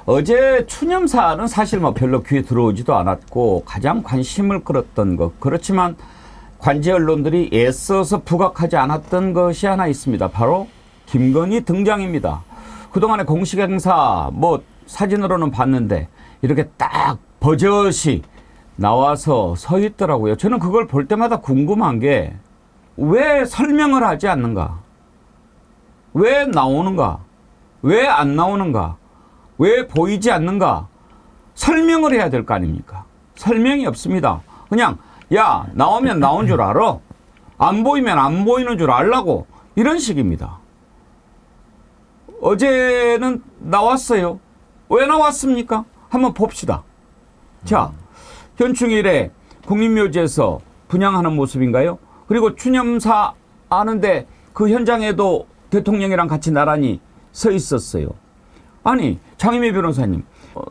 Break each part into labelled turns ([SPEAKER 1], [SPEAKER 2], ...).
[SPEAKER 1] 어제 추념사는 사실 뭐 별로 귀에 들어오지도 않았고 가장 관심을 끌었던 것, 그렇지만 관제 언론들이 애써서 부각하지 않았던 것이 하나 있습니다. 바로 김건희 등장입니다. 그동안의 공식 행사 뭐 사진으로는 봤는데 이렇게 딱 버젓이 나와서 서 있더라고요. 저는 그걸 볼 때마다 궁금한 게 왜 설명을 하지 않는가? 왜 나오는가? 왜 안 나오는가? 왜 보이지 않는가? 설명을 해야 될 거 아닙니까? 설명이 없습니다. 그냥 야 나오면 나온 줄 알아. 안 보이면 안 보이는 줄 알라고, 이런 식입니다. 어제는 나왔어요. 왜 나왔습니까? 한번 봅시다. 자, 현충일에 국립묘지에서 분향하는 모습인가요? 그리고 추념사 하는데 그 현장에도 대통령이랑 같이 나란히 서 있었어요. 아니, 장희미 변호사님,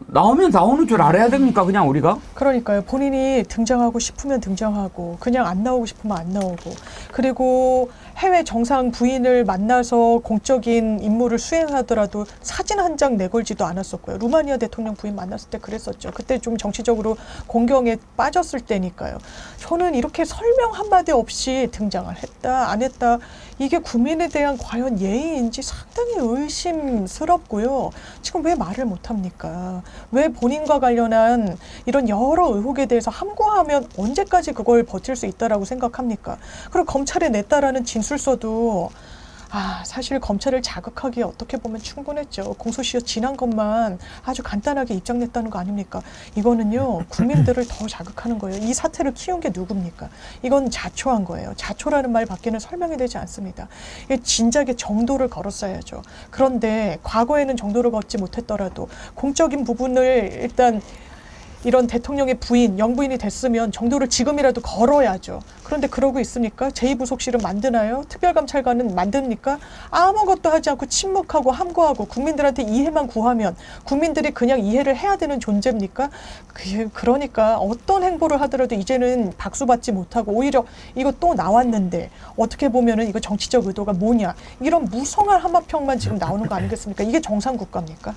[SPEAKER 1] 나오면 나오는 줄 알아야 됩니까? 그냥 우리가?
[SPEAKER 2] 그러니까요. 본인이 등장하고 싶으면 등장하고 그냥 안 나오고 싶으면 안 나오고, 그리고 해외 정상 부인을 만나서 공적인 임무를 수행하더라도 사진 한 장 내걸지도 않았었고요. 루마니아 대통령 부인 만났을 때 그랬었죠. 그때 좀 정치적으로 공경에 빠졌을 때니까요. 저는 이렇게 설명 한마디 없이 등장을 했다 안 했다, 이게 국민에 대한 과연 예의인지 상당히 의심스럽고요. 지금 왜 말을 못합니까? 왜 본인과 관련한 이런 여러 의혹에 대해서 함구하면 언제까지 그걸 버틸 수 있다라고 생각합니까? 그리고 검찰에 냈다라는 진술서도 사실 검찰을 자극하기에 어떻게 보면 충분했죠. 공소시효 지난 것만 아주 간단하게 입장 냈다는 거 아닙니까? 이거는요, 국민들을 더 자극하는 거예요. 이 사태를 키운 게 누굽니까? 이건 자초한 거예요. 자초라는 말 밖에는 설명이 되지 않습니다. 진작에 정도를 걸었어야죠. 그런데 과거에는 정도를 걷지 못했더라도 공적인 부분을 일단 이런 대통령의 부인, 영부인이 됐으면 정도를 지금이라도 걸어야죠. 그런데 그러고 있습니까? 제2부속실은 만드나요? 특별감찰관은 만듭니까? 아무것도 하지 않고 침묵하고 함구하고 국민들한테 이해만 구하면 국민들이 그냥 이해를 해야 되는 존재입니까? 그러니까 어떤 행보를 하더라도 이제는 박수받지 못하고 오히려 이거 또 나왔는데 어떻게 보면은 이거 정치적 의도가 뭐냐, 이런 무성한 한마평만 지금 나오는 거 아니겠습니까? 이게 정상국가입니까?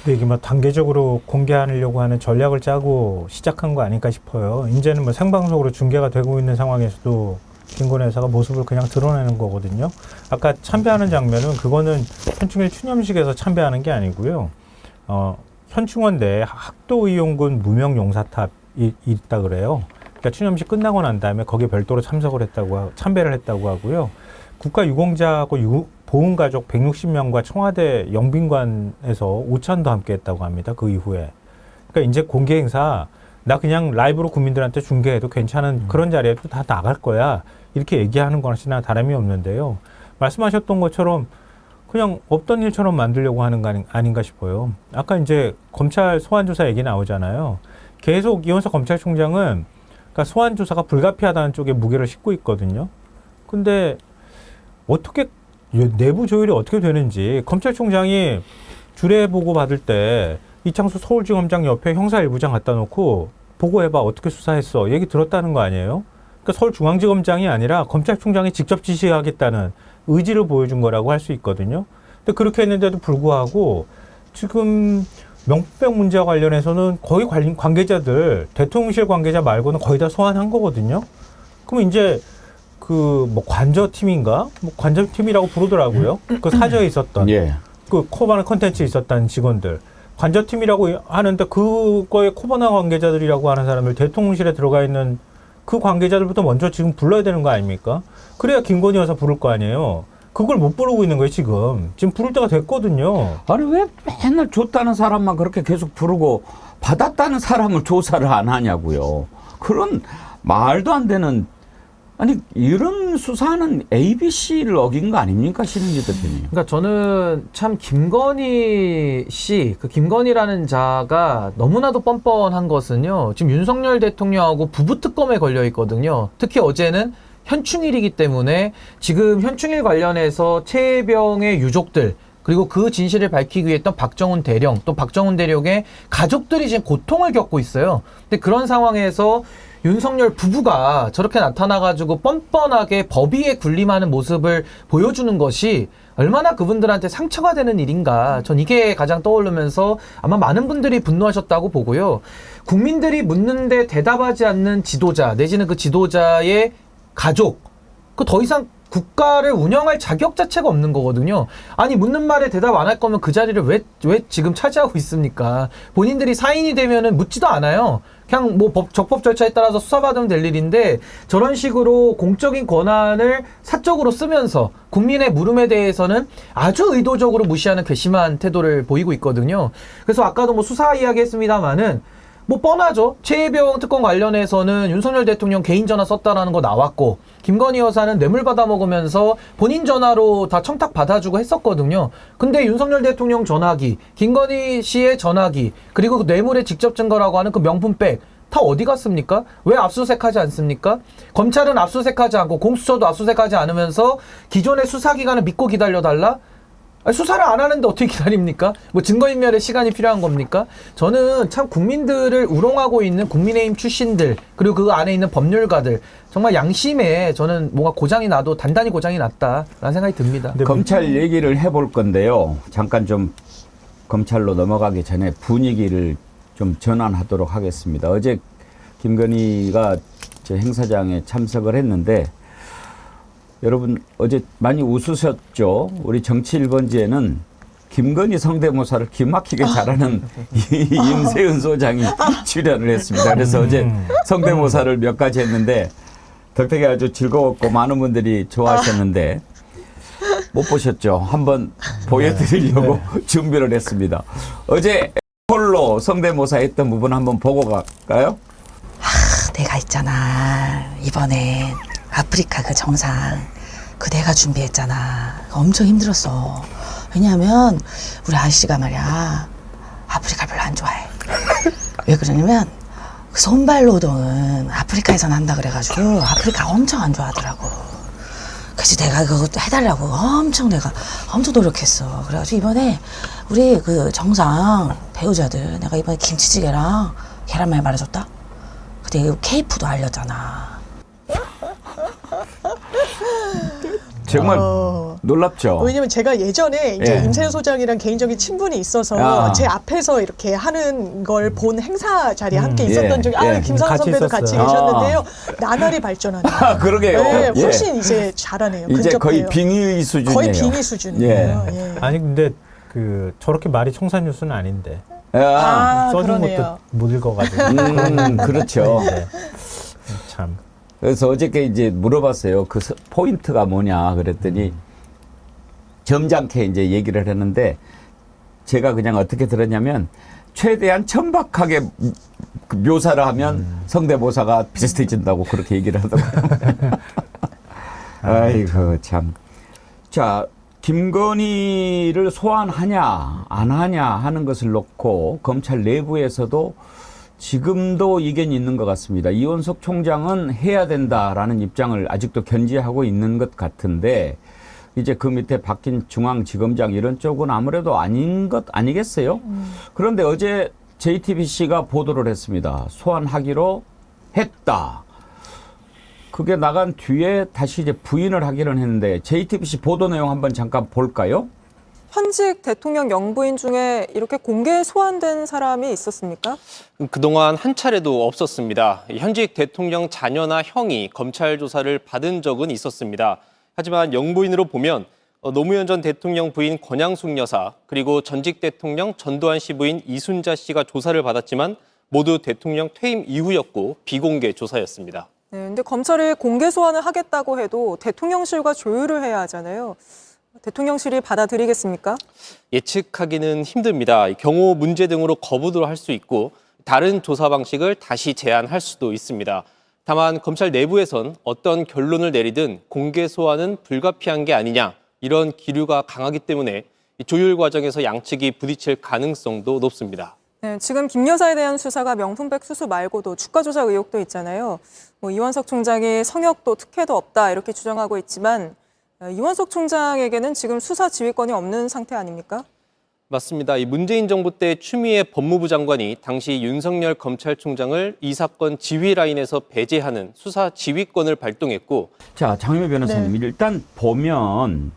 [SPEAKER 3] 네, 이게 뭐 단계적으로 공개하려고 하는 전략을 짜고 시작한 거 아닐까 싶어요. 이제는 뭐 생방송으로 중계가 되고 있는 상황에서도 김건희 여사가 모습을 그냥 드러내는 거거든요. 아까 참배하는 장면은 그거는 현충일 추념식에서 참배하는 게 아니고요. 현충원대에 학도의용군 무명용사탑이 있다 그래요. 그러니까 추념식 끝나고 난 다음에 거기에 별도로 참배를 했다고 하고요. 국가유공자하고 보훈가족 160명과 청와대 영빈관에서 오찬도 함께 했다고 합니다. 그 이후에. 그러니까 이제 공개 행사, 나 그냥 라이브로 국민들한테 중계해도 괜찮은 그런 자리에도 다 나갈 거야, 이렇게 얘기하는 것이나 다름이 없는데요. 말씀하셨던 것처럼 그냥 없던 일처럼 만들려고 하는 거 아닌가 싶어요. 아까 이제 검찰 소환조사 얘기 나오잖아요. 계속 이원석 검찰총장은 그러니까 소환조사가 불가피하다는 쪽에 무게를 싣고 있거든요. 근데 어떻게 내부 조율이 어떻게 되는지, 검찰총장이 주례 보고 받을 때 이창수 서울지검장 옆에 형사일부장 갖다 놓고 보고해봐, 어떻게 수사했어, 얘기 들었다는 거 아니에요? 그러니까 서울중앙지검장이 아니라 검찰총장이 직접 지시하겠다는 의지를 보여준 거라고 할 수 있거든요. 근데 그렇게 했는데도 불구하고 지금 명품백 문제와 관련해서는 거의 관계자들, 대통령실 관계자 말고는 거의 다 소환한 거거든요. 그럼 이제 뭐 관저팀인가? 뭐 관저팀이라고 부르더라고요. 그 사저에 있었던, 그 코바나 컨텐츠에 있었던 직원들. 관저팀이라고 하는데 그거에 코바나 관계자들이라고 하는 사람을 대통령실에 들어가 있는 그 관계자들부터 먼저 지금 불러야 되는 거 아닙니까? 그래야 김건희 여사 부를 거 아니에요. 그걸 못 부르고 있는 거예요, 지금. 지금 부를 때가 됐거든요.
[SPEAKER 1] 아니, 왜 맨날 줬다는 사람만 그렇게 계속 부르고 받았다는 사람을 조사를 안 하냐고요. 그런 말도 안 되는, 아니 이런 수사는 ABC를 어긴 거 아닙니까, 신은지 대표님?
[SPEAKER 4] 그러니까 저는 참 김건희 씨, 그 김건희라는 자가 너무나도 뻔뻔한 것은요, 지금 윤석열 대통령하고 부부 특검에 걸려 있거든요. 특히 어제는 현충일이기 때문에 지금 현충일 관련해서 최혜병의 유족들, 그리고 그 진실을 밝히기 위해 했던 박정훈 대령, 또 박정훈 대령의 가족들이 지금 고통을 겪고 있어요. 근데 그런 상황에서 윤석열 부부가 저렇게 나타나가지고 뻔뻔하게 법위에 군림하는 모습을 보여주는 것이 얼마나 그분들한테 상처가 되는 일인가. 전 이게 가장 떠오르면서 아마 많은 분들이 분노하셨다고 보고요. 국민들이 묻는데 대답하지 않는 지도자, 내지는 그 지도자의 가족, 그 더 이상 국가를 운영할 자격 자체가 없는 거거든요. 아니, 묻는 말에 대답 안 할 거면 그 자리를 왜 지금 차지하고 있습니까? 본인들이 사인이 되면은 묻지도 않아요. 그냥 뭐 적법 절차에 따라서 수사받으면 될 일인데 저런 식으로 공적인 권한을 사적으로 쓰면서 국민의 물음에 대해서는 아주 의도적으로 무시하는 괘씸한 태도를 보이고 있거든요. 그래서 아까도 뭐 수사 이야기 했습니다만은 뭐 뻔하죠. 최혜병 특검 관련해서는 윤석열 대통령 개인 전화 썼다라는 거 나왔고, 김건희 여사는 뇌물 받아먹으면서 본인 전화로 다 청탁 받아주고 했었거든요. 근데 윤석열 대통령 전화기, 김건희 씨의 전화기, 그리고 그 뇌물의 직접 증거라고 하는 그 명품백 다 어디 갔습니까? 왜 압수수색하지 않습니까? 검찰은 압수수색하지 않고 공수처도 압수수색하지 않으면서 기존의 수사기관을 믿고 기다려달라? 아니, 수사를 안 하는데 어떻게 기다립니까? 뭐 증거인멸에 시간이 필요한 겁니까? 저는 참 국민들을 우롱하고 있는 국민의힘 출신들, 그리고 그 안에 있는 법률가들, 정말 양심에 저는 뭔가 고장이 나도 단단히 고장이 났다라는 생각이 듭니다.
[SPEAKER 1] 검찰 얘기를 해볼 건데요. 잠깐 좀 검찰로 넘어가기 전에 분위기를 좀 전환하도록 하겠습니다. 어제 김건희가 저 행사장에 참석을 했는데 여러분 어제 많이 웃으셨죠? 우리 정치 1번지에는 김건희 성대모사를 기막히게 잘하는 임세은 소장이 출연을 했습니다. 그래서 어제 성대모사를 몇 가지 했는데 덕택이 아주 즐거웠고 많은 분들이 좋아하셨는데 못 보셨죠? 한번 보여드리려고 준비를 했습니다. 어제 홀로 성대모사 했던 부분 한번 보고 갈까요?
[SPEAKER 5] 내가 있잖아. 이번에 아프리카 그 정상 그 내가 준비했잖아. 엄청 힘들었어. 왜냐하면 우리 아저씨가 말이야 아프리카 별로 안 좋아해. 왜 그러냐면 그 손발 노동은 아프리카에서 난다 그래가지고 아프리카 엄청 안 좋아하더라고. 그래서 내가 그거 해달라고 내가 엄청 노력했어. 그래가지고 이번에 우리 그 정상 배우자들 내가 이번에 김치찌개랑 계란말 말아줬다. 근데 케이프도 알렸잖아.
[SPEAKER 1] 정말 놀랍죠.
[SPEAKER 2] 왜냐면 제가 예전에 이제
[SPEAKER 1] 예.
[SPEAKER 2] 임세현 소장이랑 개인적인 친분이 있어서 제 앞에서 이렇게 하는 걸 본 행사 자리에 함께 있었던 적이 김상현
[SPEAKER 3] 같이
[SPEAKER 2] 선배도 같이
[SPEAKER 3] 있었어요.
[SPEAKER 2] 계셨는데요. 나날이 발전하네요.
[SPEAKER 1] 그러게요.
[SPEAKER 2] 네,
[SPEAKER 1] 예.
[SPEAKER 2] 훨씬 이제 잘하네요.
[SPEAKER 1] 이제
[SPEAKER 2] 근접해요.
[SPEAKER 1] 거의 빙의 수준이에요.
[SPEAKER 2] 거의 빙의 수준이에요.
[SPEAKER 1] 예.
[SPEAKER 2] 예.
[SPEAKER 3] 아니 근데 그 저렇게 말이 청산뉴스는 아닌데 써준
[SPEAKER 2] 그러네요.
[SPEAKER 3] 것도 못 읽어가지고
[SPEAKER 1] 그렇죠.
[SPEAKER 3] 네. 참
[SPEAKER 1] 그래서 어저께 이제 물어봤어요. 그 포인트가 뭐냐 그랬더니 점잖게 이제 얘기를 했는데 제가 그냥 어떻게 들었냐면 최대한 천박하게 묘사를 하면 성대모사가 비슷해진다고 그렇게 얘기를 하더라고요. 아이고 참. 자, 김건희를 소환하냐 안 하냐 하는 것을 놓고 검찰 내부에서도 지금도 이견이 있는 것 같습니다. 이원석 총장은 해야 된다라는 입장을 아직도 견지하고 있는 것 같은데 이제 그 밑에 박힌 중앙지검장 이런 쪽은 아무래도 아닌 것 아니겠어요? 그런데 어제 JTBC가 보도를 했습니다. 소환하기로 했다. 그게 나간 뒤에 다시 이제 부인을 하기는 했는데 JTBC 보도 내용 한번 잠깐 볼까요?
[SPEAKER 6] 현직 대통령 영부인 중에 이렇게 공개 소환된 사람이 있었습니까?
[SPEAKER 7] 그동안 한 차례도 없었습니다. 현직 대통령 자녀나 형이 검찰 조사를 받은 적은 있었습니다. 하지만 영부인으로 보면 노무현 전 대통령 부인 권양숙 여사 그리고 전직 대통령 전두환 씨 부인 이순자 씨가 조사를 받았지만 모두 대통령 퇴임 이후였고 비공개 조사였습니다.
[SPEAKER 6] 네, 근데 검찰이 공개 소환을 하겠다고 해도 대통령실과 조율을 해야 하잖아요. 대통령실이 받아들이겠습니까?
[SPEAKER 7] 예측하기는 힘듭니다. 경호 문제 등으로 거부도 할 수 있고 다른 조사 방식을 다시 제안할 수도 있습니다. 다만 검찰 내부에선 어떤 결론을 내리든 공개 소환은 불가피한 게 아니냐 이런 기류가 강하기 때문에 조율 과정에서 양측이 부딪힐 가능성도 높습니다.
[SPEAKER 6] 네, 지금 김 여사에 대한 수사가 명품백 수수 말고도 주가 조작 의혹도 있잖아요. 이원석 총장이 성역도 특혜도 없다 이렇게 주장하고 있지만 이원석 총장에게는 지금 수사 지휘권이 없는 상태 아닙니까?
[SPEAKER 7] 맞습니다. 이 문재인 정부 때 추미애 법무부 장관이 당시 윤석열 검찰총장을 이 사건 지휘 라인에서 배제하는 수사 지휘권을 발동했고,
[SPEAKER 1] 자, 장효 변호사님,
[SPEAKER 2] 네.
[SPEAKER 1] 일단 보면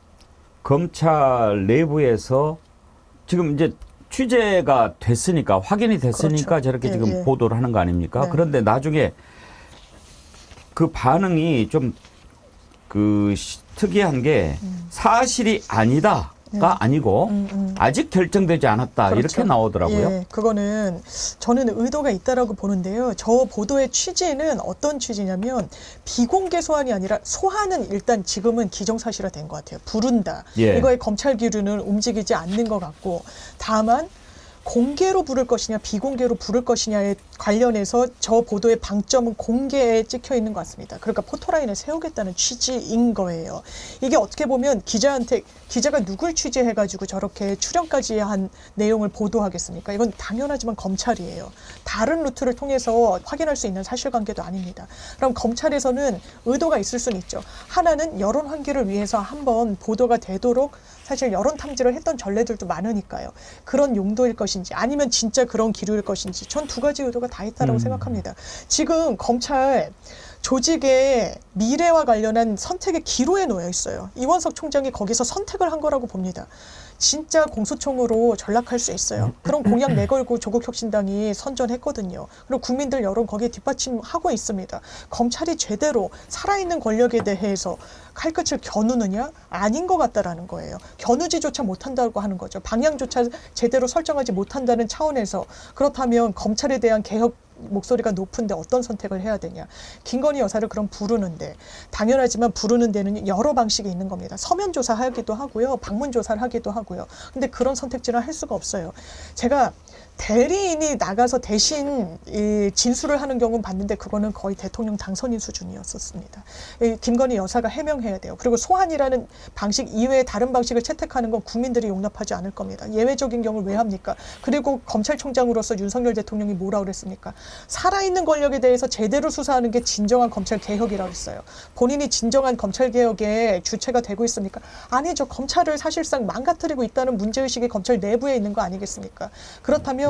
[SPEAKER 1] 검찰 내부에서 지금 이제 취재가 됐으니까, 확인이 됐으니까
[SPEAKER 2] 그렇죠.
[SPEAKER 1] 저렇게
[SPEAKER 2] 예,
[SPEAKER 1] 지금
[SPEAKER 2] 예.
[SPEAKER 1] 보도를 하는 거 아닙니까?
[SPEAKER 2] 네.
[SPEAKER 1] 그런데 나중에 그 반응이 좀 특이한 게 사실이 아니다가 아니고 아직 결정되지 않았다
[SPEAKER 2] 그렇죠.
[SPEAKER 1] 이렇게 나오더라고요.
[SPEAKER 2] 예, 그거는 저는 의도가 있다라고 보는데요. 저 보도의 취지는 어떤 취지냐면 비공개 소환이 아니라 소환은 일단 지금은 기정사실화된 것 같아요. 부른다.
[SPEAKER 1] 예.
[SPEAKER 2] 이거의 검찰 기류는 움직이지 않는 것 같고, 다만 공개로 부를 것이냐 비공개로 부를 것이냐에 관련해서 저 보도의 방점은 공개에 찍혀 있는 것 같습니다. 그러니까 포토라인을 세우겠다는 취지인 거예요. 이게 어떻게 보면 기자가 누굴 취재해가지고 저렇게 출연까지 한 내용을 보도하겠습니까? 이건 당연하지만 검찰이에요. 다른 루트를 통해서 확인할 수 있는 사실관계도 아닙니다. 그럼 검찰에서는 의도가 있을 수는 있죠. 하나는 여론 환기를 위해서 한번 보도가 되도록 사실 여론 탐지를 했던 전례들도 많으니까요. 그런 용도일 것인지 아니면 진짜 그런 기류일 것인지 전 두 가지 의도가 다 있다고 생각합니다. 지금 검찰 조직의 미래와 관련한 선택의 기로에 놓여 있어요. 이원석 총장이 거기서 선택을 한 거라고 봅니다. 진짜 공수총으로 전락할 수 있어요. 그런 공약 내걸고 조국혁신당이 선전했거든요. 그리고 국민들 여론 거기에 뒷받침하고 있습니다. 검찰이 제대로 살아있는 권력에 대해서 칼끝을 겨누느냐? 아닌 것 같다라는 거예요. 겨누지조차 못한다고 하는 거죠. 방향조차 제대로 설정하지 못한다는 차원에서, 그렇다면 검찰에 대한 개혁 목소리가 높은데 어떤 선택을 해야 되냐. 김건희 여사를 그럼 부르는데, 당연하지만 부르는 데는 여러 방식이 있는 겁니다. 서면 조사하기도 하고요. 방문 조사를 하기도 하고요. 근데 그런 선택지는 할 수가 없어요. 제가 대리인이 나가서 대신 이 진술을 하는 경우는 봤는데 그거는 거의 대통령 당선인 수준이었었습니다. 이 김건희 여사가 해명해야 돼요. 그리고 소환이라는 방식 이외에 다른 방식을 채택하는 건 국민들이 용납하지 않을 겁니다. 예외적인 경우를 왜 합니까? 그리고 검찰총장으로서 윤석열 대통령이 뭐라 그랬습니까? 살아있는 권력에 대해서 제대로 수사하는 게 진정한 검찰 개혁이라고 했어요. 본인이 진정한 검찰 개혁의 주체가 되고 있습니까? 아니죠. 검찰을 사실상 망가뜨리고 있다는 문제의식이 검찰 내부에 있는 거 아니겠습니까? 그렇다면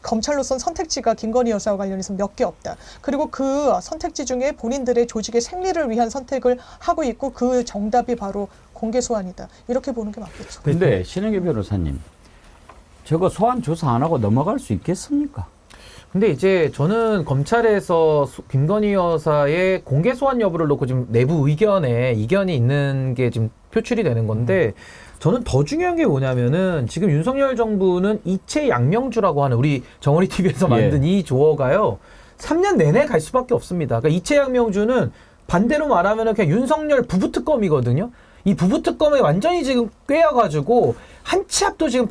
[SPEAKER 2] 검찰로선 선택지가 김건희 여사와 관련해서 몇 개 없다. 그리고 그 선택지 중에 본인들의 조직의 생리를 위한 선택을 하고 있고 그 정답이 바로 공개 소환이다. 이렇게 보는 게 맞겠죠.
[SPEAKER 1] 근데 신영기 변호사님, 저거 소환 조사 안 하고 넘어갈 수 있겠습니까?
[SPEAKER 4] 근데 이제 저는 검찰에서 김건희 여사의 공개 소환 여부를 놓고 지금 내부 의견에 이견이 있는 게 지금 표출이 되는 건데, 저는 더 중요한 게 뭐냐면은 지금 윤석열 정부는 이채 양명주라고 하는, 우리 정어리 TV에서 만든 이 조어가요 3년 내내 갈 수밖에 없습니다. 그러니까 이채 양명주는 반대로 말하면은 그냥 윤석열 부부특검이거든요. 이 부부특검에 완전히 지금 꿰어가지고 한 치 앞도 지금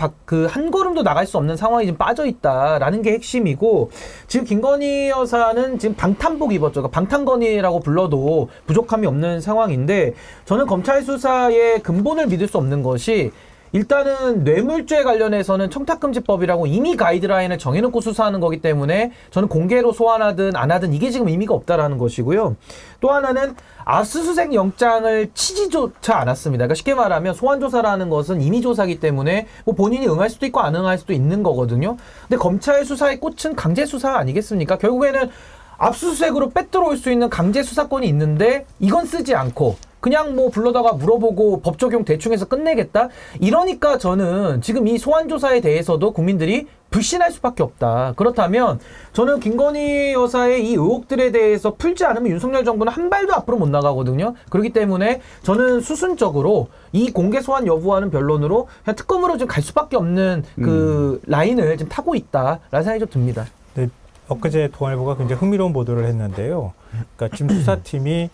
[SPEAKER 4] 한 걸음도 나갈 수 없는 상황이 지금 빠져 있다라는 게 핵심이고, 지금 김건희 여사는 지금 방탄복 입었죠. 그러니까 방탄건이라고 불러도 부족함이 없는 상황인데, 저는 검찰 수사의 근본을 믿을 수 없는 것이, 일단은 뇌물죄 관련해서는 청탁금지법이라고 이미 가이드라인을 정해놓고 수사하는 거기 때문에 저는 공개로 소환하든 안 하든 이게 지금 의미가 없다라는 것이고요. 또 하나는 압수수색 영장을 치지조차 않았습니다. 그러니까 쉽게 말하면 소환조사라는 것은 임의조사이기 때문에 뭐 본인이 응할 수도 있고 안 응할 수도 있는 거거든요. 근데 검찰 수사의 꽃은 강제수사 아니겠습니까? 결국에는 압수수색으로 빼들어올 수 있는 강제수사권이 있는데 이건 쓰지 않고 그냥 뭐 불러다가 물어보고 법 적용 대충 해서 끝내겠다? 이러니까 저는 지금 이 소환조사에 대해서도 국민들이 불신할 수밖에 없다. 그렇다면 저는 김건희 여사의 이 의혹들에 대해서 풀지 않으면 윤석열 정부는 한 발도 앞으로 못 나가거든요. 그렇기 때문에 저는 수순적으로 이 공개 소환 여부와는 변론으로 그냥 특검으로 지금 갈 수밖에 없는 그 라인을 지금 타고 있다라는 생각이 좀 듭니다.
[SPEAKER 3] 네, 엊그제 동아일보가 굉장히 흥미로운 보도를 했는데요. 그러니까 지금 수사팀이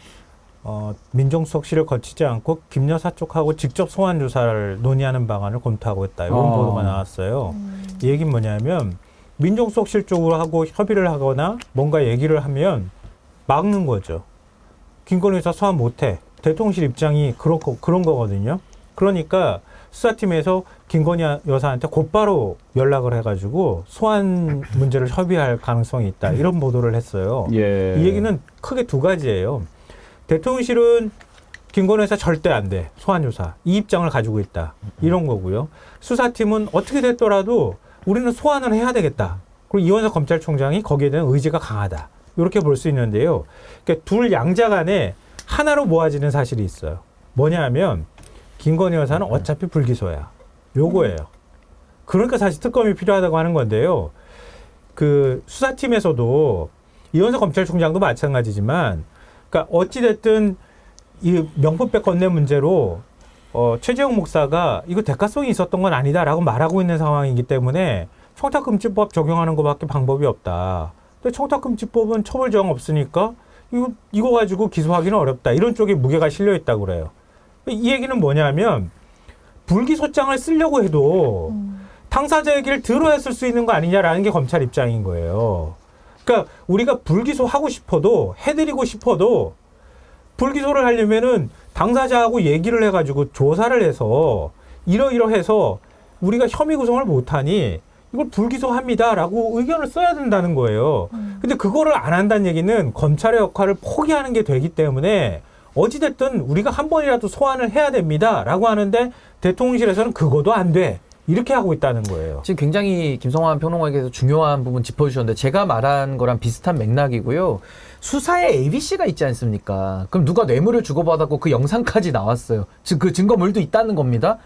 [SPEAKER 3] 민정수석실을 거치지 않고 김 여사 쪽하고 직접 소환 조사를 논의하는 방안을 검토하고 있다. 이런 보도가 나왔어요. 이 얘기는 뭐냐면 민정수석실 쪽으로 하고 협의를 하거나 뭔가 얘기를 하면 막는 거죠. 김건희 여사 소환 못해. 대통령실 입장이 그런 거거든요. 그러니까 수사팀에서 김건희 여사한테 곧바로 연락을 해가지고 소환 문제를 협의할 가능성이 있다. 이런 보도를 했어요.
[SPEAKER 1] 예.
[SPEAKER 3] 이 얘기는 크게 두 가지예요. 대통령실은 김건희 여사 절대 안 돼. 소환 조사. 이 입장을 가지고 있다. 이런 거고요. 수사팀은 어떻게 됐더라도 우리는 소환을 해야 되겠다. 그리고 이원석 검찰총장이 거기에 대한 의지가 강하다. 이렇게 볼 수 있는데요. 그러니까 둘 양자 간에 하나로 모아지는 사실이 있어요. 뭐냐 하면 김건희 여사는 어차피 불기소야. 요거예요. 그러니까 사실 특검이 필요하다고 하는 건데요. 그 수사팀에서도 이원석 검찰총장도 마찬가지지만 그러니까 어찌됐든 이 명품백 건네 문제로 최재형 목사가 이거 대가성이 있었던 건 아니다라고 말하고 있는 상황이기 때문에 청탁금지법 적용하는 것밖에 방법이 없다. 근데 청탁금지법은 처벌 조항 없으니까 이거 가지고 기소하기는 어렵다. 이런 쪽에 무게가 실려 있다고 그래요. 이 얘기는 뭐냐면 불기소장을 쓰려고 해도 당사자 얘기를 들어야 쓸 수 있는 거 아니냐라는 게 검찰 입장인 거예요. 그러니까 우리가 불기소하고 싶어도 해드리고 싶어도 불기소를 하려면은 당사자하고 얘기를 해가지고 조사를 해서 이러이러해서 우리가 혐의 구성을 못하니 이걸 불기소합니다라고 의견을 써야 된다는 거예요. 근데 그거를 안 한다는 얘기는 검찰의 역할을 포기하는 게 되기 때문에 어찌됐든 우리가 한 번이라도 소환을 해야 됩니다라고 하는데 대통령실에서는 그거도 안 돼. 이렇게 하고 있다는 거예요.
[SPEAKER 4] 지금 굉장히 김성환 평론가께서 중요한 부분 짚어주셨는데 제가 말한 거랑 비슷한 맥락이고요. 수사에 ABC가 있지 않습니까? 그럼 누가 뇌물을 주고받았고 그 영상까지 나왔어요. 즉 그 증거물도 있다는 겁니다.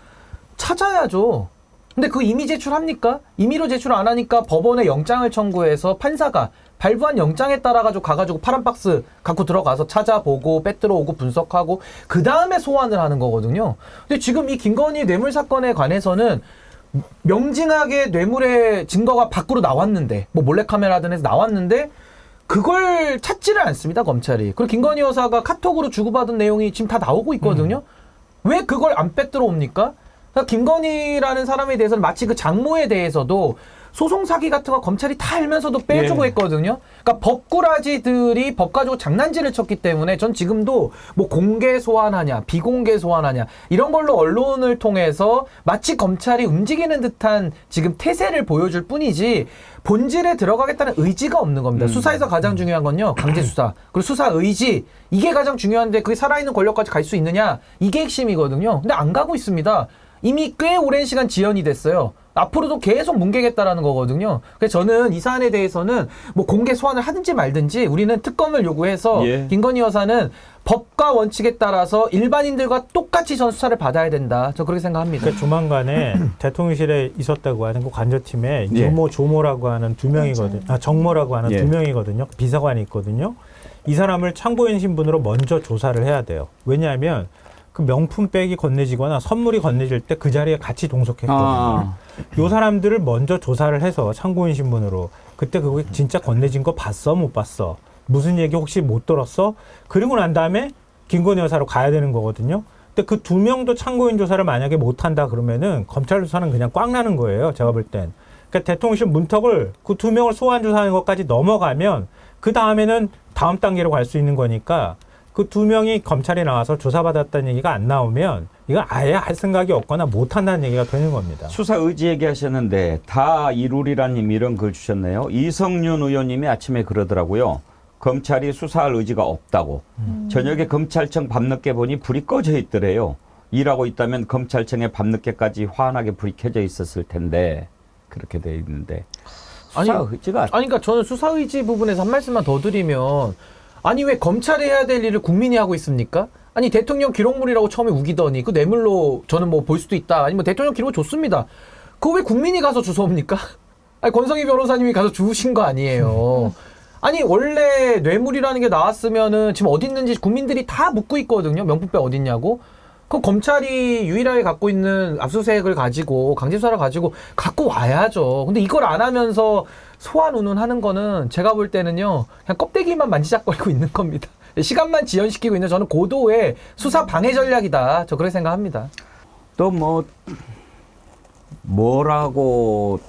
[SPEAKER 4] 찾아야죠. 근데 그 임의 제출합니까? 임의로 제출 안 하니까 법원에 영장을 청구해서 판사가 발부한 영장에 따라 가가지고 파란 박스 갖고 들어가서 찾아보고 빼들어 오고 분석하고 그 다음에 소환을 하는 거거든요. 근데 지금 이 김건희 뇌물 사건에 관해서는 명징하게 뇌물의 증거가 밖으로 나왔는데 뭐 몰래카메라든 해서 나왔는데 그걸 찾지를 않습니다, 검찰이. 그리고 김건희 여사가 카톡으로 주고받은 내용이 지금 다 나오고 있거든요. 왜 그걸 안 빼들어 옵니까? 그러니까 김건희라는 사람에 대해서는 마치 그 장모에 대해서도 소송 사기 같은 거 검찰이 다 알면서도 빼주고 했거든요. 그러니까 법꾸라지들이 법 가지고 장난질을 쳤기 때문에 전 지금도 뭐 공개 소환하냐, 비공개 소환하냐 이런 걸로 언론을 통해서 마치 검찰이 움직이는 듯한 지금 태세를 보여줄 뿐이지 본질에 들어가겠다는 의지가 없는 겁니다. 수사에서 가장 중요한 건요, 강제 수사. 그리고 수사 의지. 이게 가장 중요한데 그게 살아있는 권력까지 갈 수 있느냐? 이게 핵심이거든요. 근데 안 가고 있습니다. 이미 꽤 오랜 시간 지연이 됐어요. 앞으로도 계속 뭉개겠다라는 거거든요. 그래서 저는 이 사안에 대해서는 뭐 공개 소환을 하든지 말든지 우리는 특검을 요구해서 김건희 여사는 법과 원칙에 따라서 일반인들과 똑같이 전 수사를 받아야 된다. 저 그렇게 생각합니다.
[SPEAKER 3] 그러니까 조만간에 대통령실에 있었다고 하는 그 관저팀에 유모 조모라고 하는 두 명이거든요. 정모라고 하는 두 명이거든요. 비서관이 있거든요. 이 사람을 참고인 신분으로 먼저 조사를 해야 돼요. 왜냐하면 그 명품백이 건네지거나 선물이 건네질 때 그 자리에 같이 동석했거든요. 요 사람들을 먼저 조사를 해서 참고인 신분으로 그때 그거 진짜 건네진 거 봤어? 못 봤어? 무슨 얘기 혹시 못 들었어? 그리고 난 다음에 김건희 여사로 가야 되는 거거든요. 근데 그 두 명도 참고인 조사를 만약에 못 한다 그러면은 검찰 조사는 그냥 꽉 나는 거예요. 제가 볼 땐. 그러니까 대통령실 문턱을 그 두 명을 소환 조사하는 것까지 넘어가면 그 다음에는 다음 단계로 갈 수 있는 거니까 그 두 명이 검찰에 나와서 조사받았다는 얘기가 안 나오면 이건 아예 할 생각이 없거나 못한다는 얘기가 되는 겁니다.
[SPEAKER 1] 수사 의지 얘기하셨는데 다 이룰이라님 이런 글 주셨네요. 이성윤 의원님이 아침에 그러더라고요. 검찰이 수사할 의지가 없다고. 저녁에 검찰청 밤늦게 보니 불이 꺼져 있더래요. 일하고 있다면 검찰청에 밤늦게까지 환하게 불이 켜져 있었을 텐데 그렇게 돼 있는데 수사 의지가
[SPEAKER 4] 그러니까 저는 수사 의지 부분에서 한 말씀만 더 드리면 아니 왜 검찰이 해야 될 일을 국민이 하고 있습니까? 아니 대통령 기록물이라고 처음에 우기더니 그 뇌물로 저는 뭐 볼 수도 있다. 아니 뭐 대통령 기록물 줬습니다. 그거 왜 국민이 가서 주워옵니까? 아니 권성희 변호사님이 가서 주우신 거 아니에요. 아니 원래 뇌물이라는 게 나왔으면은 지금 어디 있는지 국민들이 다 묻고 있거든요. 명품백 어디 있냐고. 그럼 검찰이 유일하게 갖고 있는 압수수색을 가지고 강제수사를 가지고 갖고 와야죠. 근데 이걸 안 하면서 소환 운운하는 거는 제가 볼 때는요 그냥 껍데기만 만지작거리고 있는 겁니다. 시간만 지연시키고 있는 저는 고도의 수사 방해 전략이다. 저 그렇게 생각합니다.
[SPEAKER 1] 또 뭐라고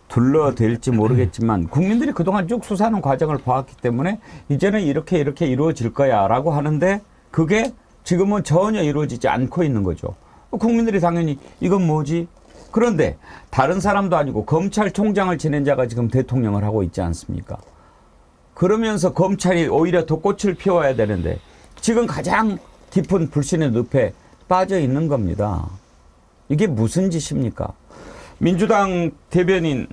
[SPEAKER 1] 둘러댈지 모르겠지만 국민들이 그동안 쭉 수사하는 과정을 봐왔기 때문에 이제는 이렇게 이루어질 거야라고 하는데 그게 지금은 전혀 이루어지지 않고 있는 거죠. 국민들이 당연히 이건 뭐지? 그런데 다른 사람도 아니고 검찰총장을 지낸 자가 지금 대통령을 하고 있지 않습니까? 그러면서 검찰이 오히려 더 꽃을 피워야 되는데 지금 가장 깊은 불신의 늪에 빠져 있는 겁니다. 이게 무슨 짓입니까? 민주당 대변인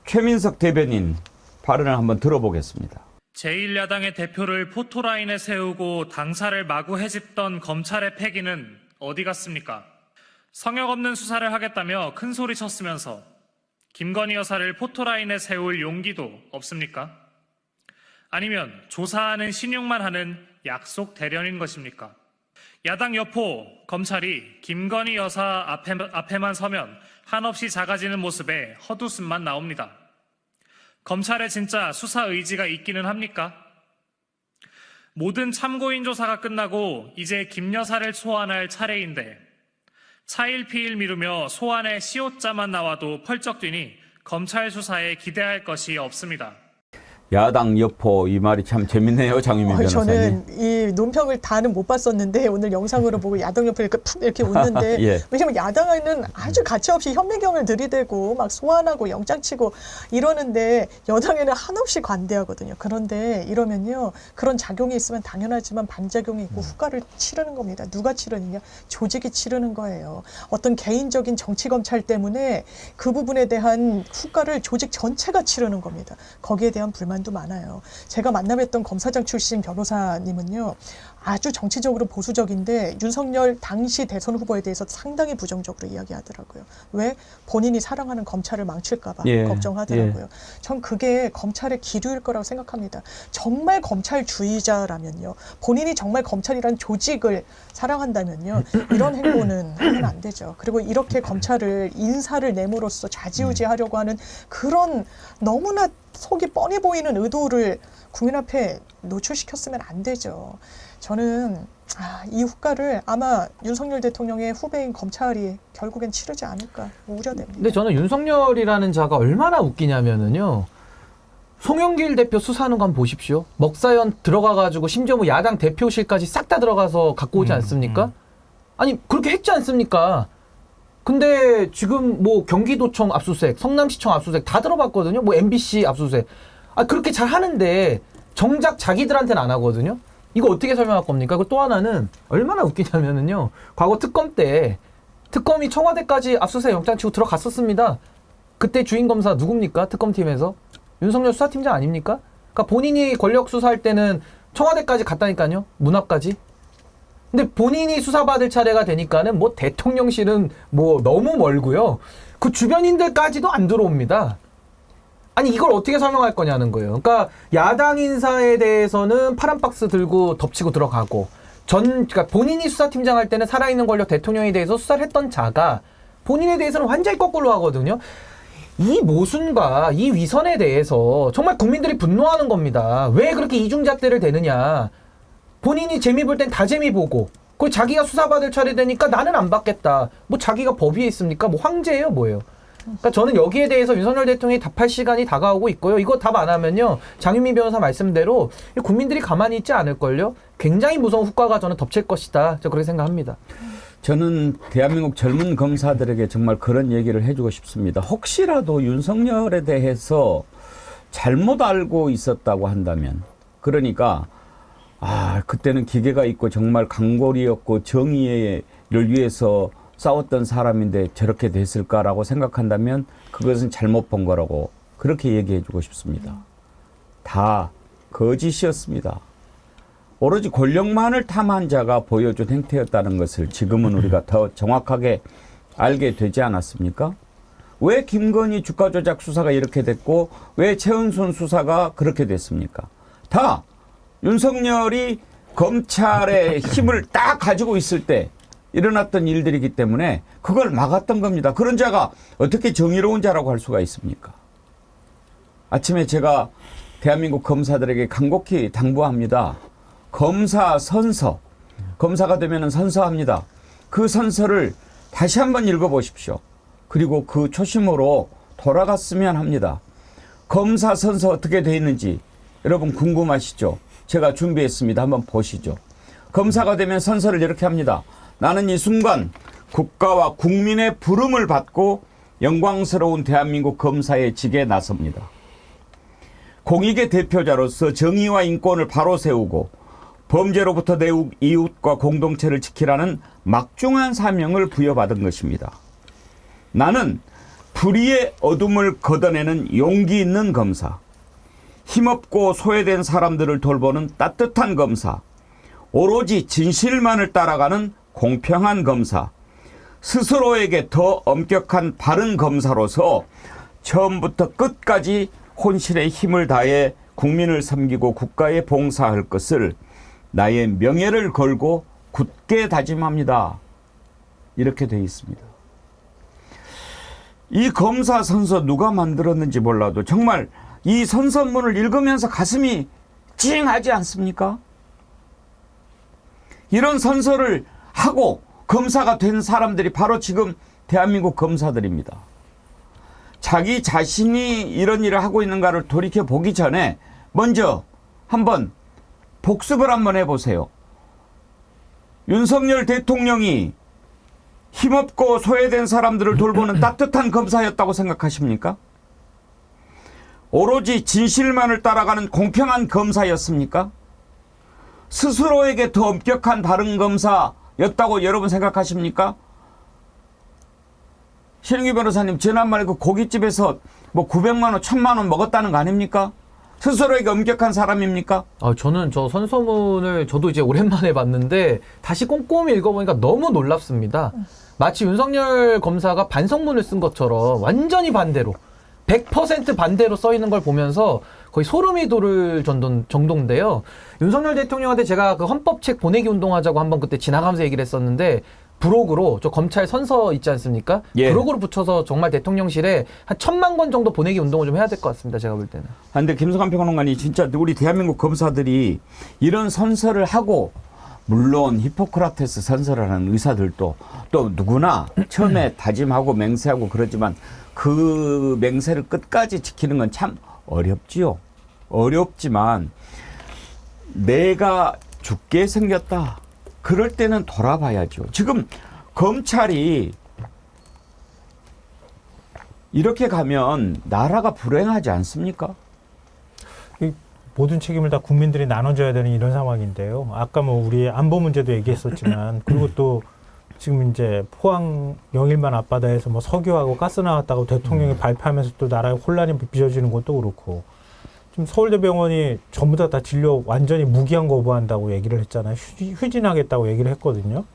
[SPEAKER 1] 최민석 대변인 발언을 한번 들어보겠습니다.
[SPEAKER 8] 제1야당의 대표를 포토라인에 세우고 당사를 마구 헤집던 검찰의 패기는 어디 갔습니까? 성역 없는 수사를 하겠다며 큰 소리 쳤으면서 김건희 여사를 포토라인에 세울 용기도 없습니까? 아니면 조사하는 신용만 하는 약속 대련인 것입니까? 야당 여포 검찰이 김건희 여사 앞에만 서면 한없이 작아지는 모습에 헛웃음만 나옵니다. 검찰에 진짜 수사 의지가 있기는 합니까? 모든 참고인 조사가 끝나고 이제 김 여사를 소환할 차례인데 차일피일 미루며 소환의 시옷자만 나와도 펄쩍 뛰니 검찰 수사에 기대할 것이 없습니다.
[SPEAKER 1] 야당 여포 이 말이 참 재밌네요, 장유민 변호사님.
[SPEAKER 2] 저는 이 논평을 다는 못 봤었는데 오늘 영상으로 보고 야당 옆에 이렇게 웃는데
[SPEAKER 1] 예.
[SPEAKER 2] 왜냐면 야당은 아주 가차없이 현미경을 들이대고 막 소환하고 영장치고 이러는데 여당에는 한없이 관대하거든요. 그런데 이러면요 그런 작용이 있으면 당연하지만 반작용이 있고 후과를 치르는 겁니다. 누가 치르느냐? 조직이 치르는 거예요. 어떤 개인적인 정치검찰 때문에 그 부분에 대한 후과를 조직 전체가 치르는 겁니다. 거기에 대한 불만 도 많아요. 제가 만나뵀던 검사장 출신 변호사님은요. 아주 정치적으로 보수적인데 윤석열 당시 대선 후보에 대해서 상당히 부정적으로 이야기하더라고요. 왜? 본인이 사랑하는 검찰을 망칠까 봐
[SPEAKER 1] 예,
[SPEAKER 2] 걱정하더라고요. 전 그게 검찰의 기류일 거라고 생각합니다. 정말 검찰주의자라면요. 본인이 정말 검찰이란 조직을 사랑한다면요. 이런 행보는 하면 안 되죠. 그리고 이렇게 검찰을 인사를 내므로써 좌지우지하려고 하는 그런 너무나 속이 뻔히 보이는 의도를 국민 앞에 노출시켰으면 안 되죠. 저는 이 후과를 아마 윤석열 대통령의 후배인 검찰이 결국엔 치르지 않을까 우려됩니다.
[SPEAKER 4] 근데 저는 윤석열이라는 자가 얼마나 웃기냐면은요. 송영길 대표 수사하는 거 한번 보십시오. 먹사연 들어가가지고 심지어 뭐 야당 대표실까지 싹 다 들어가서 갖고 오지 않습니까? 아니 그렇게 했지 않습니까? 근데 지금 뭐 경기도청 압수수색, 성남시청 압수수색 다 들어봤거든요. 뭐 MBC 압수수색. 그렇게 잘 하는데 정작 자기들한테는 안 하거든요. 이거 어떻게 설명할 겁니까? 그리고 또 하나는 얼마나 웃기냐면은요. 과거 특검 때 특검이 청와대까지 압수수색 영장 치고 들어갔었습니다. 그때 주인 검사 누굽니까? 특검팀에서 윤석열 수사팀장 아닙니까? 그러니까 본인이 권력 수사할 때는 청와대까지 갔다니까요. 문 앞까지. 근데 본인이 수사받을 차례가 되니까는 뭐 대통령실은 뭐 너무 멀고요. 그 주변인들까지도 안 들어옵니다. 아니 이걸 어떻게 설명할 거냐는 거예요. 그러니까 야당 인사에 대해서는 파란 박스 들고 덮치고 들어가고 그러니까 본인이 수사팀장 할 때는 살아있는 권력 대통령에 대해서 수사를 했던 자가 본인에 대해서는 완전히 거꾸로 하거든요. 이 모순과 이 위선에 대해서 정말 국민들이 분노하는 겁니다. 왜 그렇게 이중잣대를 대느냐. 본인이 재미 볼 땐 다 재미 보고 그리고 자기가 수사받을 차례 되니까 나는 안 받겠다. 뭐 자기가 법 위에 있습니까? 뭐 황제예요 뭐예요. 그러니까 저는 여기에 대해서 윤석열 대통령이 답할 시간이 다가오고 있고요. 이거 답 안 하면요. 장윤민 변호사 말씀대로 국민들이 가만히 있지 않을걸요. 굉장히 무서운 후과가 저는 덮칠 것이다. 저 그렇게 생각합니다.
[SPEAKER 1] 저는 대한민국 젊은 검사들에게 정말 그런 얘기를 해주고 싶습니다. 혹시라도 윤석열에 대해서 잘못 알고 있었다고 한다면 그러니까 그때는 기계가 있고 정말 강골이었고 정의를 위해서 싸웠던 사람인데 저렇게 됐을까라고 생각한다면 그것은 잘못 본 거라고 그렇게 얘기해 주고 싶습니다. 다 거짓이었습니다. 오로지 권력만을 탐한 자가 보여준 행태였다는 것을 지금은 우리가 더 정확하게 알게 되지 않았습니까? 왜 김건희 주가 조작 수사가 이렇게 됐고 왜 최은순 수사가 그렇게 됐습니까? 다 윤석열이 검찰의 힘을 딱 가지고 있을 때 일어났던 일들이기 때문에 그걸 막았던 겁니다. 그런 자가 어떻게 정의로운 자라고 할 수가 있습니까? 아침에 제가 대한민국 검사들에게 간곡히 당부합니다. 검사 선서, 검사가 되면 선서합니다. 그 선서를 다시 한번 읽어보십시오. 그리고 그 초심으로 돌아갔으면 합니다. 검사 선서 어떻게 되어 있는지 여러분 궁금하시죠? 제가 준비했습니다. 한번 보시죠. 검사가 되면 선서를 이렇게 합니다. 나는 이 순간 국가와 국민의 부름을 받고 영광스러운 대한민국 검사의 직에 나섭니다. 공익의 대표자로서 정의와 인권을 바로 세우고 범죄로부터 내 이웃과 공동체를 지키라는 막중한 사명을 부여받은 것입니다. 나는 불의의 어둠을 걷어내는 용기 있는 검사, 힘없고 소외된 사람들을 돌보는 따뜻한 검사, 오로지 진실만을 따라가는 공평한 검사, 스스로에게 더 엄격한 바른 검사로서 처음부터 끝까지 혼신의 힘을 다해 국민을 섬기고 국가에 봉사할 것을 나의 명예를 걸고 굳게 다짐합니다. 이렇게 되어 있습니다. 이 검사 선서 누가 만들었는지 몰라도 정말 이 선서문을 읽으면서 가슴이 찡하지 않습니까? 이런 선서를 하고 검사가 된 사람들이 바로 지금 대한민국 검사들입니다. 자기 자신이 이런 일을 하고 있는가를 돌이켜 보기 전에 먼저 한번 복습을 한번 해보세요. 윤석열 대통령이 힘없고 소외된 사람들을 돌보는 따뜻한 검사였다고 생각하십니까? 오로지 진실만을 따라가는 공평한 검사였습니까? 스스로에게 더 엄격한 바른 검사였다고 여러분 생각하십니까? 신은기 변호사님, 지난번에 그 고깃집에서 뭐 900만 원, 1000만 원 먹었다는 거 아닙니까? 스스로에게 엄격한 사람입니까?
[SPEAKER 4] 저는 저 선서문을 저도 이제 오랜만에 봤는데 다시 꼼꼼히 읽어보니까 너무 놀랍습니다. 마치 윤석열 검사가 반성문을 쓴 것처럼 완전히 반대로 100% 반대로 써 있는 걸 보면서 거의 소름이 돋을 정도인데요. 윤석열 대통령한테 제가 그 헌법책 보내기 운동하자고 한번 그때 지나가면서 얘기를 했었는데 부록으로 저 검찰 선서 있지 않습니까?
[SPEAKER 1] 예.
[SPEAKER 4] 부록으로 붙여서 정말 대통령실에 한 1000만 권 정도 보내기 운동을 좀 해야 될 것 같습니다. 제가 볼 때는.
[SPEAKER 1] 근데 김성환 평론가님, 진짜 우리 대한민국 검사들이 이런 선서를 하고, 물론 히포크라테스 선서를 하는 의사들도 또 누구나 처음에 다짐하고 맹세하고 그러지만 그 맹세를 끝까지 지키는 건 참 어렵지요. 어렵지만 내가 죽게 생겼다. 그럴 때는 돌아봐야죠. 지금 검찰이 이렇게 가면 나라가 불행하지 않습니까?
[SPEAKER 3] 이 모든 책임을 다 국민들이 나눠줘야 되는 이런 상황인데요. 아까 뭐 우리 안보 문제도 얘기했었지만, 그리고 또 지금 이제 포항 영일만 앞바다에서 뭐 석유하고 가스 나왔다고 대통령이 발표하면서 또 나라에 혼란이 빚어지는 것도 그렇고, 지금 서울대병원이 전부 다 진료 완전히 무기한 거부한다고 얘기를 했잖아요. 휴진하겠다고 얘기를 했거든요.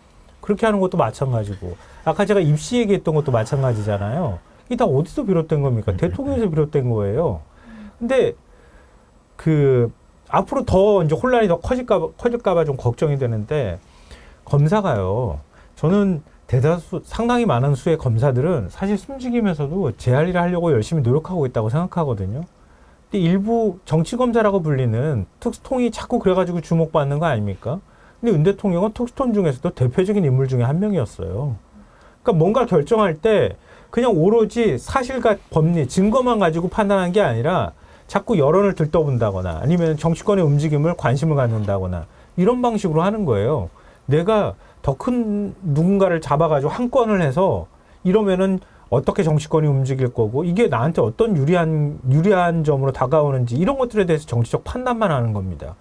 [SPEAKER 3] 그렇게 하는 것도 마찬가지고, 아까 제가 입시 얘기했던 것도 마찬가지잖아요. 이게 다 어디서 비롯된 겁니까? 대통령에서 비롯된 거예요. 근데 앞으로 더 이제 혼란이 더 커질까봐 좀 걱정이 되는데, 검사가요, 저는 상당히 많은 수의 검사들은 사실 숨죽이면서도 제 할 일을 하려고 열심히 노력하고 있다고 생각하거든요. 근데 일부 정치검사라고 불리는 특수통이 자꾸 그래가지고 주목받는 거 아닙니까? 근데 윤 대통령은 특수통 중에서도 대표적인 인물 중에 한 명이었어요. 그러니까 뭔가 결정할 때 그냥 오로지 사실과 법리, 증거만 가지고 판단한 게 아니라 자꾸 여론을 들떠본다거나 아니면 정치권의 움직임을 관심을 갖는다거나 이런 방식으로 하는 거예요. 내가 더 큰 누군가를 잡아가지고 한 건을 해서 이러면은 어떻게 정치권이 움직일 거고 이게 나한테 어떤 유리한 점으로 다가오는지 이런 것들에 대해서 정치적 판단만 하는 겁니다.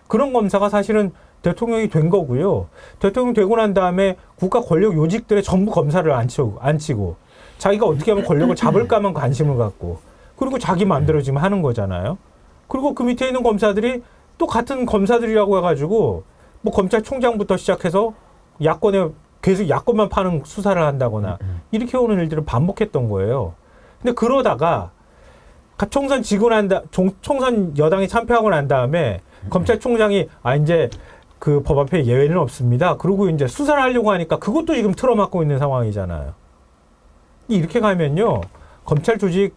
[SPEAKER 3] 그런 검사가 사실은 대통령이 된 거고요. 대통령 되고 난 다음에 국가 권력 요직들의 전부 검사를 앉히고 자기가 어떻게 하면 권력을 잡을까만 관심을 갖고 그리고 자기 마음대로 지금 하는 거잖아요. 그리고 그 밑에 있는 검사들이 또 같은 검사들이라고 해가지고 뭐 검찰총장부터 시작해서 야권에 계속 야권만 파는 수사를 한다거나 이렇게 오는 일들을 반복했던 거예요. 근데 그러다가 총선 지고 총선 여당이 참패하고 난 다음에 검찰총장이 이제 그 법 앞에 예외는 없습니다. 그리고 이제 수사를 하려고 하니까 그것도 지금 틀어막고 있는 상황이잖아요. 이렇게 가면요, 검찰 조직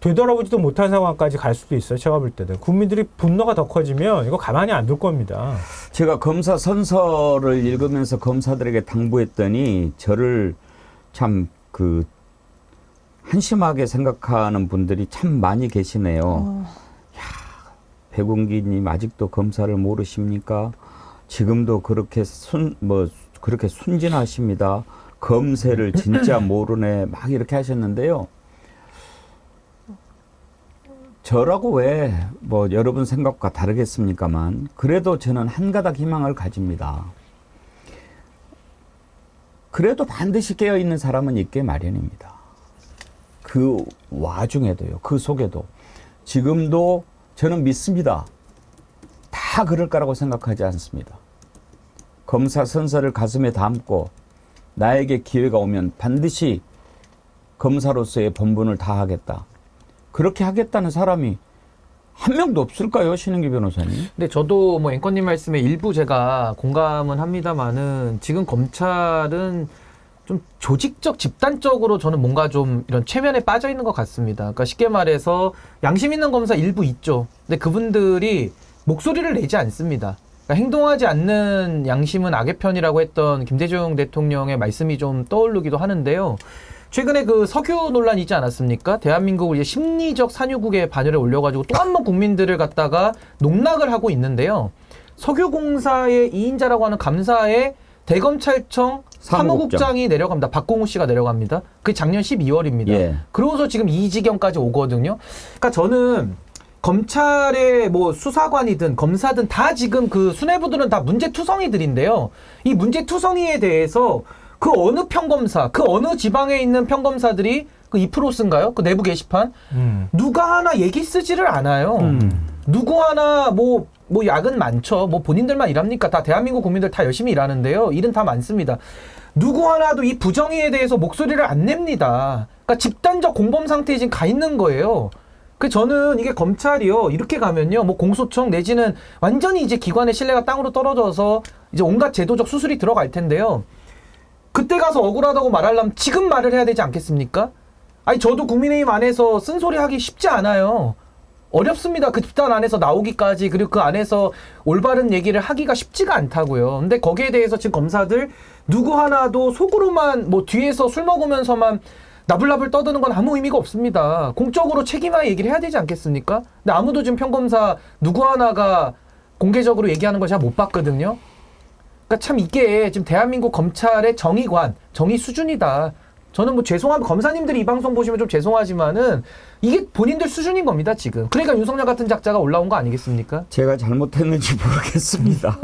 [SPEAKER 3] 되돌아보지도 못한 상황까지 갈 수도 있어요. 제가 볼 때는 국민들이 분노가 더 커지면 이거 가만히 안 둘 겁니다.
[SPEAKER 1] 제가 검사 선서를 읽으면서 검사들에게 당부했더니 저를 참 한심하게 생각하는 분들이 참 많이 계시네요. 야, 백운기님 아직도 검사를 모르십니까? 지금도 그렇게 그렇게 순진하십니다. 검세를 진짜 모르네 막 이렇게 하셨는데요. 저라고 왜 뭐 여러분 생각과 다르겠습니까만 그래도 저는 한 가닥 희망을 가집니다. 그래도 반드시 깨어있는 사람은 있게 마련입니다. 그 와중에도요. 그 속에도 지금도 저는 믿습니다. 다 그럴 거라고 생각하지 않습니다. 검사 선서를 가슴에 담고 나에게 기회가 오면 반드시 검사로서의 본분을 다하겠다. 그렇게 하겠다는 사람이 한 명도 없을까요, 신은기 변호사님?
[SPEAKER 4] 근데 저도 뭐 앵커님 말씀에 일부 제가 공감은 합니다만은 지금 검찰은 좀 조직적, 집단적으로 저는 뭔가 좀 이런 최면에 빠져 있는 것 같습니다. 그러니까 쉽게 말해서 양심 있는 검사 일부 있죠. 근데 그분들이 목소리를 내지 않습니다. 그러니까 행동하지 않는 양심은 악의 편이라고 했던 김대중 대통령의 말씀이 좀 떠오르기도 하는데요. 최근에 그 석유 논란 있지 않았습니까? 대한민국을 이제 심리적 산유국의 반열에 올려가지고 또 한 번 국민들을 갖다가 농락을 하고 있는데요. 석유공사의 2인자라고 하는 감사에 대검찰청 사무국장이 내려갑니다. 박공우 씨가 내려갑니다. 그게 작년 12월입니다.
[SPEAKER 1] 예.
[SPEAKER 4] 그러고서 지금 이 지경까지 오거든요. 그러니까 저는 검찰의 뭐 수사관이든 검사든 다 지금 그 수뇌부들은 다 문제투성이들인데요. 이 문제투성이에 대해서 그 어느 평검사, 그 어느 지방에 있는 평검사들이 그 2%인가요? 그 내부 게시판? 누가 하나 얘기 쓰지를 않아요. 누구 하나 뭐 야근 많죠. 뭐 본인들만 일합니까? 다 대한민국 국민들 다 열심히 일하는데요. 일은 다 많습니다. 누구 하나도 이 부정의에 대해서 목소리를 안 냅니다. 그러니까 집단적 공범 상태에 지금 가 있는 거예요. 그 저는 이게 검찰이요. 이렇게 가면요. 뭐 공소청 내지는 완전히 이제 기관의 신뢰가 땅으로 떨어져서 이제 온갖 제도적 수술이 들어갈 텐데요. 그때 가서 억울하다고 말하려면 지금 말을 해야 되지 않겠습니까? 아니 저도 국민의힘 안에서 쓴소리 하기 쉽지 않아요. 어렵습니다. 그 집단 안에서 나오기까지 그리고 그 안에서 올바른 얘기를 하기가 쉽지가 않다고요. 근데 거기에 대해서 지금 검사들 누구 하나도 속으로만 뭐 뒤에서 술 먹으면서만 나불나불 떠드는 건 아무 의미가 없습니다. 공적으로 책임화의 얘기를 해야 되지 않겠습니까? 근데 아무도 지금 평검사 누구 하나가 공개적으로 얘기하는 걸 제가 못 봤거든요. 그러니까 참 이게 지금 대한민국 검찰의 정의관, 정의 수준이다. 저는 뭐 죄송하면 검사님들이 이 방송 보시면 좀 죄송하지만은 이게 본인들 수준인 겁니다, 지금. 그러니까 윤석열 같은 작자가 올라온 거 아니겠습니까?
[SPEAKER 1] 제가 잘못했는지 모르겠습니다.